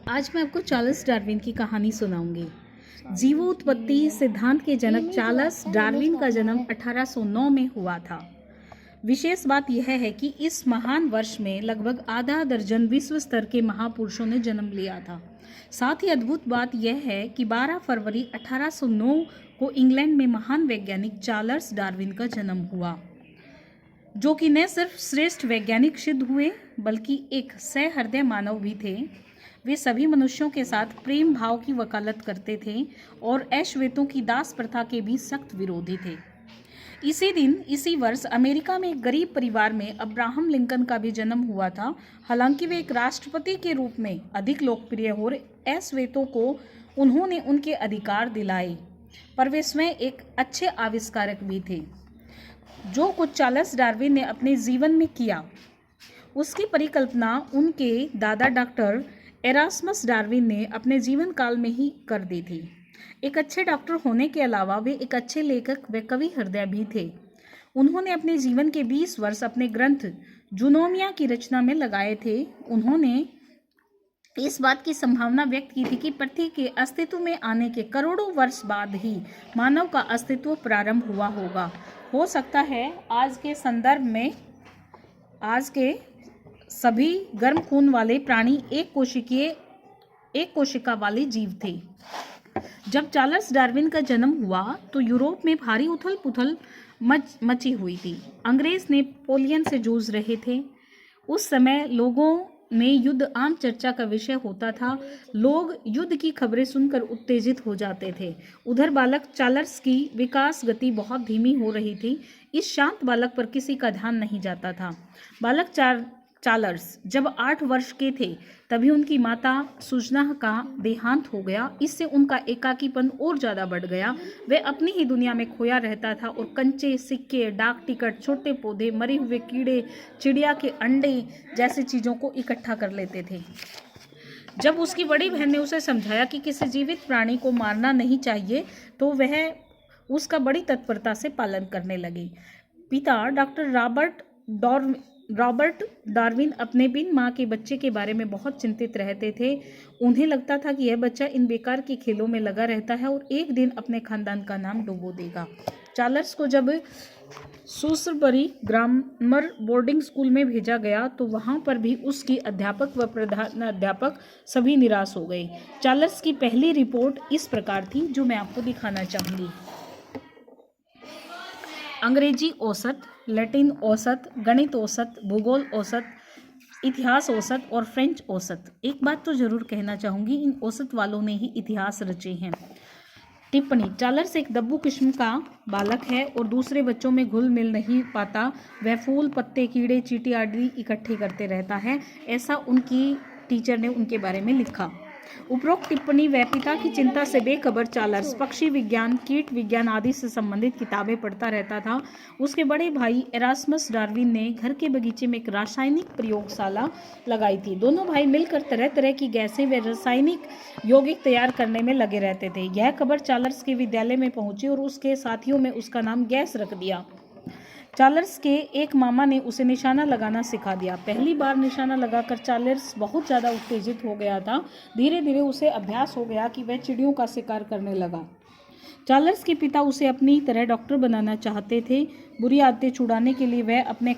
आज मैं आपको चार्ल्स डार्विन की कहानी सुनाऊंगी। जीवोत्पत्ति सिद्धांत के जनक चार्ल्स डार्विन का जन्म 1809 में हुआ था। विशेष बात यह है कि इस महान वर्ष में लगभग आधा दर्जन विश्व स्तर के महापुरुषों ने जन्म लिया था। साथ ही अद्भुत बात यह है कि 12 फरवरी 1809 को इंग्लैंड में महान वैज्ञानिक चार्ल्स डार्विन का जन्म हुआ, जो कि न सिर्फ श्रेष्ठ वैज्ञानिक सिद्ध हुए बल्कि एक सहृदय मानव भी थे। वे सभी मनुष्यों के साथ प्रेम भाव की वकालत करते थे और अश्वेतों की दास प्रथा के भी सख्त विरोधी थे। इसी दिन इसी वर्ष अमेरिका में एक गरीब परिवार में अब्राहम लिंकन का भी जन्म हुआ था। हालांकि वे एक राष्ट्रपति के रूप में अधिक लोकप्रिय हो रहे अश्वेतों को उन्होंने उनके अधिकार दिलाए, पर वे स्वयं एक अच्छे आविष्कारक भी थे। जो कुछ चार्ल्स डार्विन ने अपने जीवन में किया, उसकी परिकल्पना उनके दादा डॉक्टर एरास्मस डार्विन ने अपने जीवन काल में ही कर दी थी। एक अच्छे डॉक्टर होने के अलावा वे एक अच्छे लेखक व कवि हृदय भी थे। उन्होंने अपने जीवन के 20 वर्ष अपने ग्रंथ जूनोमिया की रचना में लगाए थे। उन्होंने इस बात की संभावना व्यक्त की थी कि पृथ्वी के अस्तित्व में आने के करोड़ों वर्ष बाद ही मानव का अस्तित्व प्रारंभ हुआ होगा। हो सकता है आज के संदर्भ में आज के सभी गर्म खून वाले प्राणी एक कोशिका वाले जीव थे। जब चार्ल्स डार्विन का जन्म हुआ तो यूरोप में भारी उथल पुथल मची हुई थी। अंग्रेज नेपोलियन से जूझ रहे थे। उस समय लोगों में युद्ध आम चर्चा का विषय होता था। लोग युद्ध की खबरें सुनकर उत्तेजित हो जाते थे। उधर बालक चार्ल्स की विकास गति बहुत धीमी हो रही थी। इस शांत बालक पर किसी का ध्यान नहीं जाता था। बालक चार्ल्स जब 8 वर्ष के थे तभी उनकी माता सुजना का देहांत हो गया। इससे उनका एकाकीपन और ज़्यादा बढ़ गया। वह अपनी ही दुनिया में खोया रहता था और कंचे, सिक्के, डाक टिकट, छोटे पौधे, मरे हुए कीड़े, चिड़िया के अंडे जैसी चीज़ों को इकट्ठा कर लेते थे। जब उसकी बड़ी बहन ने उसे समझाया कि किसी जीवित प्राणी को मारना नहीं चाहिए तो वह उसका बड़ी तत्परता से पालन करने लगी। पिता डॉक्टर रॉबर्ट डार्विन अपने बिन माँ के बच्चे के बारे में बहुत चिंतित रहते थे। उन्हें लगता था कि यह बच्चा इन बेकार के खेलों में लगा रहता है और एक दिन अपने खानदान का नाम डुबो देगा। चार्ल्स को जब सूसबरी ग्रामर बोर्डिंग स्कूल में भेजा गया तो वहाँ पर भी उसकी अध्यापक व प्रधान अध्यापक सभी निराश हो गए। चार्ल्स की पहली रिपोर्ट इस प्रकार थी, जो मैं आपको दिखाना चाहूँगी। अंग्रेजी औसत, लैटिन औसत, गणित औसत, भूगोल औसत, इतिहास औसत और फ्रेंच औसत। एक बात तो जरूर कहना चाहूँगी, इन औसत वालों ने ही इतिहास रचे हैं। टिप्पणी: चार्ल्स एक दब्बू किस्म का बालक है और दूसरे बच्चों में घुल मिल नहीं पाता। वह फूल, पत्ते, कीड़े, चींटी आदि इकट्ठे करते रहता है, ऐसा उनकी टीचर ने उनके बारे में लिखा। उपरोक्त टिप्पणी व पिता की चिंता से बेखबर चार्ल्स पक्षी विज्ञान, कीट विज्ञान आदि से संबंधित किताबें पढ़ता रहता था। उसके बड़े भाई एरास्मस डार्विन ने घर के बगीचे में एक रासायनिक प्रयोगशाला लगाई थी। दोनों भाई मिलकर तरह तरह की गैसें व रासायनिक यौगिक तैयार करने में लगे रहते थे। यह खबर चार्ल्स के विद्यालय में पहुंची और उसके साथियों में उसका नाम गैस रख दिया। चार्ल्स के एक मामा ने उसे निशाना लगाना सिखा दिया। पहली बार निशाना लगाकर चार्ल्स बहुत ज़्यादा उत्तेजित हो गया था। धीरे धीरे उसे अभ्यास हो गया कि वह चिड़ियों का शिकार करने लगा। चार्ल्स के पिता उसे अपनी तरह डॉक्टर बनाना चाहते थे। बुरी आदतें छुड़ाने के लिए वह अपने